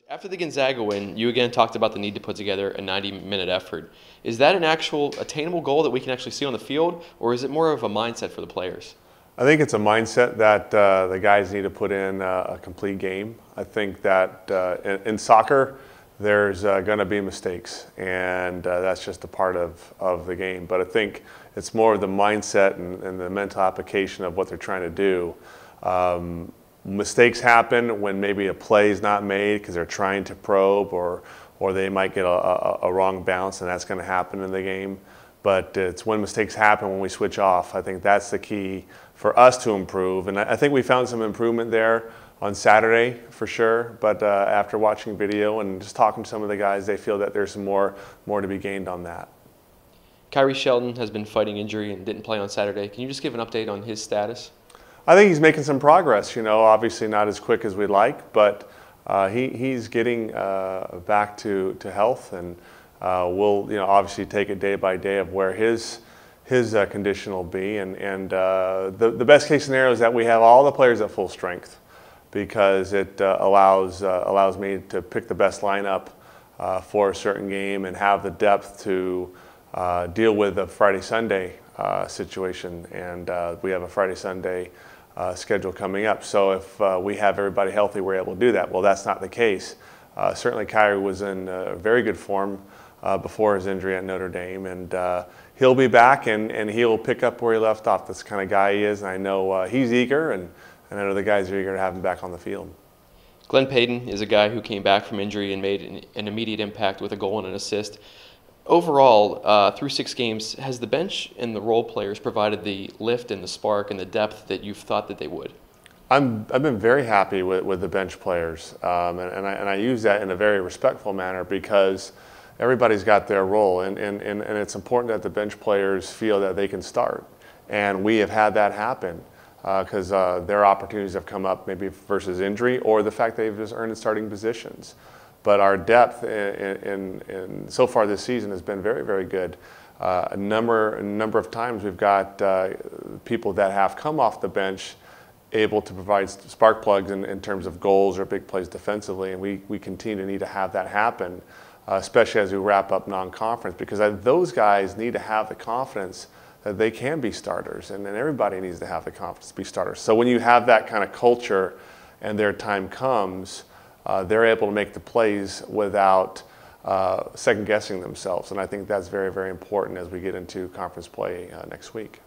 After the Gonzaga win, you again talked about the need to put together a 90-minute effort. Is that an actual attainable goal that we can actually see on the field, or is it more of a mindset for the players? I think it's a mindset that the guys need to put in a complete game. I think that in soccer, there's going to be mistakes, and that's just a part of the game. But I think it's more of the mindset and the mental application of what they're trying to do. Mistakes happen when maybe a play is not made because they're trying to probe, or they might get a wrong bounce, and that's going to happen in the game. But it's when mistakes happen when we switch off. I think that's the key for us to improve. And I think we found some improvement there on Saturday for sure. But after watching video and just talking to some of the guys, they feel that there's some more to be gained on that. Kyrie Shelton has been fighting injury and didn't play on Saturday. Can you just give an update on his status? I think he's making some progress. You know, obviously not as quick as we'd like, but he's getting back to health, and we'll obviously take it day by day of where his condition will be. And the best case scenario is that we have all the players at full strength, because it allows me to pick the best lineup for a certain game and have the depth to deal with a Friday-Sunday situation. And we have a Friday-Sunday schedule coming up. So if we have everybody healthy, we're able to do that. Well, that's not the case. Certainly Kyrie was in very good form before his injury at Notre Dame, and he'll be back, and he'll pick up where he left off. That's the kind of guy he is, and I know he's eager, and I know the guys are eager to have him back on the field. Glenn Payton is a guy who came back from injury and made an immediate impact with a goal and an assist. Overall, through 6 games, has the bench and the role players provided the lift and the spark and the depth that you've thought that they would? I've been very happy with the bench players, and I use that in a very respectful manner, because everybody's got their role, and it's important that the bench players feel that they can start. And we have had that happen because their opportunities have come up maybe versus injury, or the fact they've just earned starting positions. But our depth in so far this season has been very, very good. A number of times we've got people that have come off the bench able to provide spark plugs in terms of goals or big plays defensively, and we continue to need to have that happen, especially as we wrap up non-conference, because those guys need to have the confidence that they can be starters, and then everybody needs to have the confidence to be starters. So when you have that kind of culture and their time comes, they're able to make the plays without second guessing themselves, and I think that's very, very important as we get into conference play next week.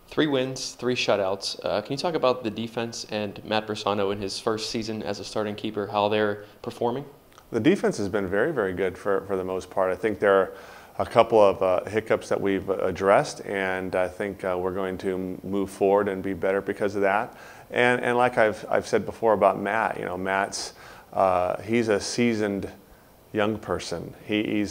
3 wins, 3 shutouts. Can you talk about the defense and Matt Bersano in his first season as a starting keeper, how they're performing? The defense has been very, very good for the most part. I think there are a couple of hiccups that we've addressed, and I think we're going to move forward and be better because of that. And like I've said before about Matt, Matt's he's a seasoned young person. He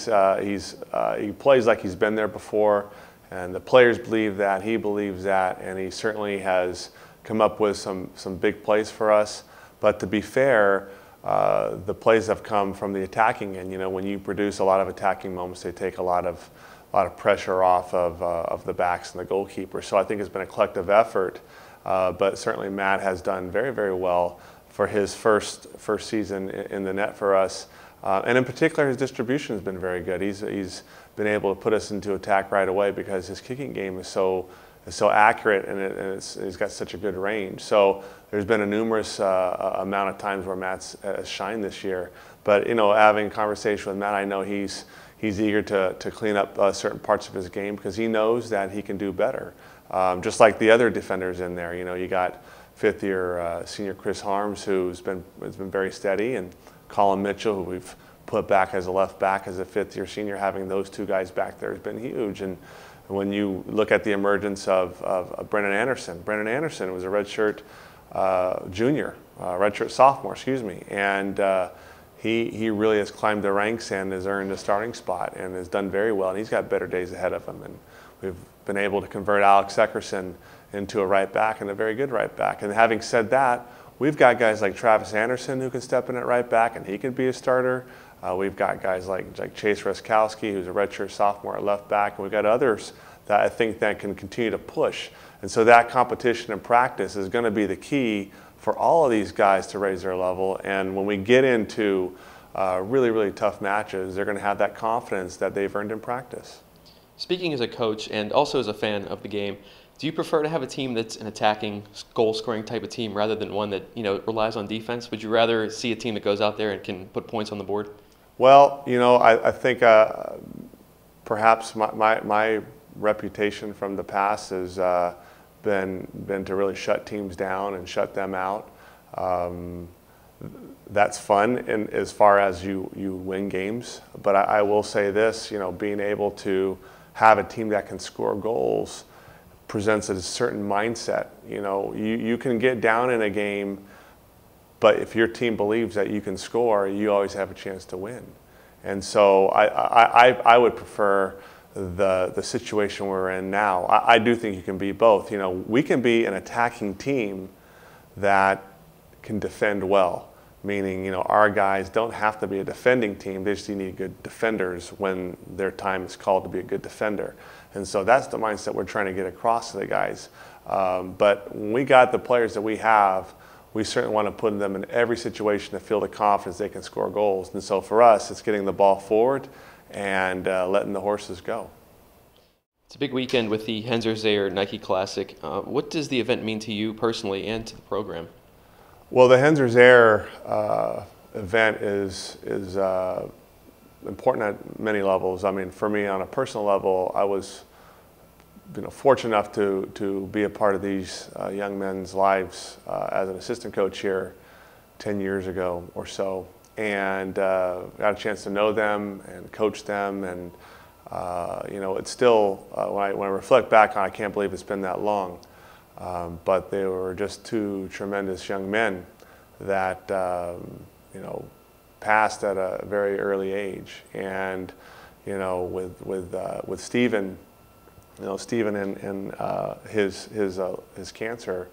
plays like he's been there before, and the players believe that, he believes that, and he certainly has come up with some big plays for us. But to be fair, the plays have come from the attacking end. When you produce a lot of attacking moments, they take a lot of pressure off of the backs and the goalkeeper. So I think it's been a collective effort. But certainly Matt has done very, very well for his first season in the net for us. And in particular, his distribution has been very good. He's been able to put us into attack right away because his kicking game is so accurate, and he's got such a good range. So there's been a numerous amount of times where Matt's shined this year. But having a conversation with Matt, I know he's eager to clean up certain parts of his game, because he knows that he can do better. Just like the other defenders in there, you got 5th-year senior Chris Harms, has been very steady, and Colin Mitchell, who we've put back as a left back as a 5th-year senior. Having those 2 guys back there has been huge. And when you look at the emergence of Brennan Anderson was a redshirt junior, redshirt sophomore, excuse me, and he really has climbed the ranks and has earned a starting spot and has done very well. And he's got better days ahead of him. And we've been able to convert Alex Eckerson into a right back, and a very good right back. And having said that, we've got guys like Travis Anderson who can step in at right back, and he can be a starter. We've got guys like Chase Ruskowski, who's a redshirt sophomore at left back, and we've got others that I think that can continue to push. And so that competition and practice is going to be the key for all of these guys to raise their level. And when we get into really, really tough matches, they're going to have that confidence that they've earned in practice. Speaking as a coach and also as a fan of the game, do you prefer to have a team that's an attacking, goal-scoring type of team rather than one that relies on defense? Would you rather see a team that goes out there and can put points on the board? Well, I think perhaps my reputation from the past has been to really shut teams down and shut them out. That's fun as far as you win games. But I will say this, being able to have a team that can score goals presents a certain mindset. You can get down in a game, but if your team believes that you can score, you always have a chance to win. And so I would prefer the situation we're in now. I do think you can be both. We can be an attacking team that can defend well, meaning our guys don't have to be a defending team. They just need good defenders when their time is called to be a good defender. And so that's the mindset we're trying to get across to the guys. But when we got the players that we have, we certainly want to put them in every situation to feel the confidence they can score goals. And so for us, it's getting the ball forward and letting the horses go. It's a big weekend with the Hensor.Zaher Nike Classic. What does the event mean to you personally and to the program? Well, the Hensor.Zaher event is important at many levels. I mean, for me, on a personal level, I was fortunate enough to be a part of these young men's lives as an assistant coach here 10 years ago or so, and got a chance to know them and coach them. And it's still when I reflect back on, I can't believe it's been that long. But they were just two tremendous young men that passed at a very early age. And with Stephen, Stephen and his cancer,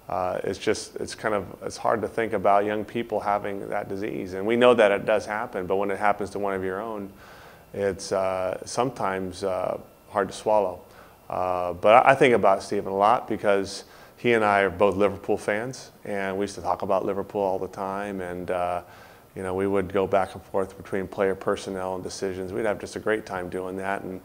it's hard to think about young people having that disease. And we know that it does happen, but when it happens to one of your own, it's sometimes hard to swallow. But I think about Stephen a lot because he and I are both Liverpool fans, and we used to talk about Liverpool all the time. And we would go back and forth between player personnel and decisions. We'd have just a great time doing that. And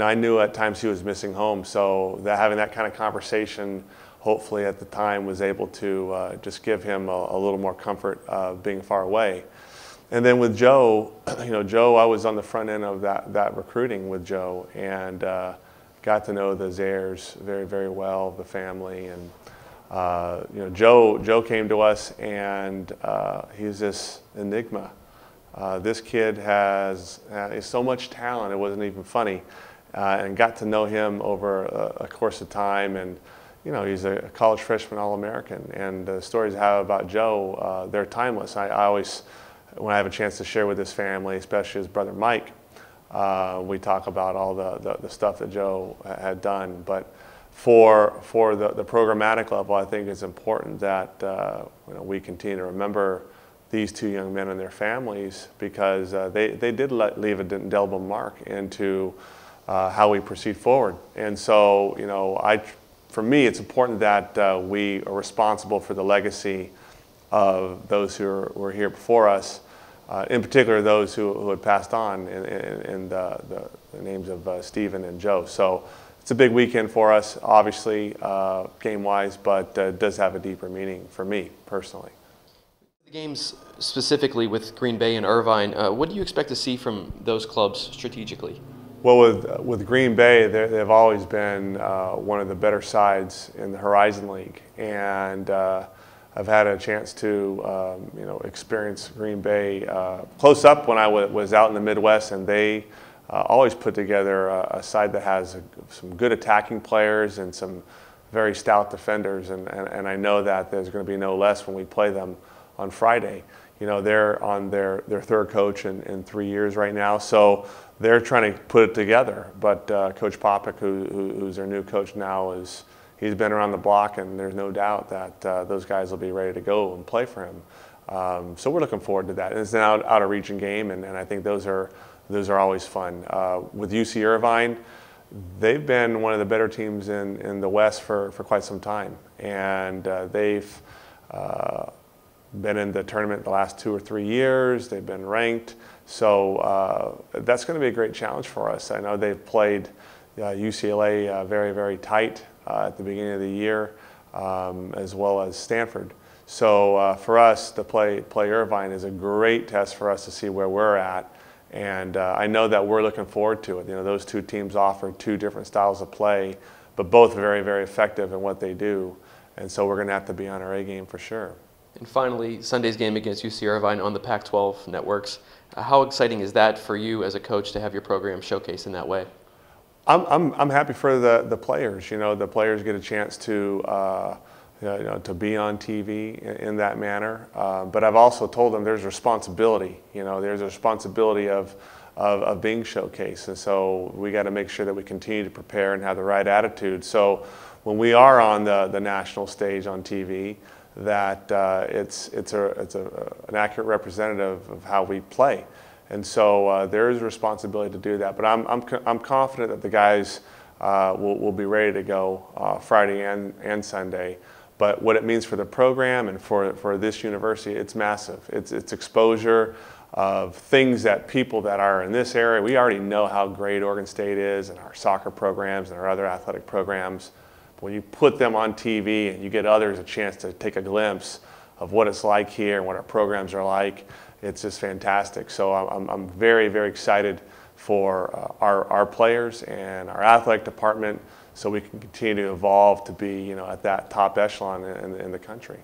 I knew at times he was missing home, so having that kind of conversation, hopefully at the time, was able to just give him a little more comfort being far away. And then with Joe, Joe, I was on the front end of that recruiting with Joe, and got to know the Zahers very, very well, the family. And Joe came to us, and he's this enigma. This kid has so much talent, it wasn't even funny. And got to know him over a course of time, and he's a college freshman All-American. And the stories I have about Joe, they're timeless. I always, when I have a chance to share with his family, especially his brother Mike, we talk about all the stuff that Joe had done. But for the programmatic level, I think it's important that we continue to remember these two young men and their families, because they did leave an indelible mark into how we proceed forward. And so, for me, it's important that we are responsible for the legacy of those who were here before us, in particular those who had passed on in the names of Stephen and Joe. So it's a big weekend for us, obviously, game-wise, but it does have a deeper meaning for me personally. The games specifically with Green Bay and Irvine, what do you expect to see from those clubs strategically? Well, with Green Bay, they've always been one of the better sides in the Horizon League, and I've had a chance to experience Green Bay close up when I was out in the Midwest, and they always put together a side that has some good attacking players and some very stout defenders, and I know that there's going to be no less when we play them on Friday. They're on their third coach in 3 years right now, so they're trying to put it together. But Coach Popik, who's their new coach now, he's been around the block, and there's no doubt that those guys will be ready to go and play for him. So we're looking forward to that. And it's an out-of-region game, and I think those are always fun. With UC Irvine, they've been one of the better teams in the West for quite some time, and they've been in the tournament the last 2 or 3 years. They've been ranked. So that's going to be a great challenge for us. I know they've played UCLA very, very tight at the beginning of the year, as well as Stanford. So for us to play Irvine is a great test for us to see where we're at. And I know that we're looking forward to it. You know, those two teams offer two different styles of play, but both very, very effective in what they do. And so we're going to have to be on our A game for sure. And finally, Sunday's game against UC Irvine on the Pac-12 networks. How exciting is that for you as a coach to have your program showcased in that way? I'm happy for the players. You know, the players get a chance to to be on TV in that manner. But I've also told them there's responsibility. You know, there's a responsibility of being showcased, and so we got to make sure that we continue to prepare and have the right attitude. So when we are on the national stage on TV, that it's an accurate representative of how we play. And so there is a responsibility to do that. But I'm confident that the guys will be ready to go Friday and Sunday. But what it means for the program and for this university, it's massive. It's exposure of things that people that are in this area, we already know how great Oregon State is and our soccer programs and our other athletic programs. But when you put them on TV and you get others a chance to take a glimpse of what it's like here and what our programs are like, it's just fantastic. So I'm very, very excited for our players and our athletic department, so we can continue to evolve to be, you know, at that top echelon in the country.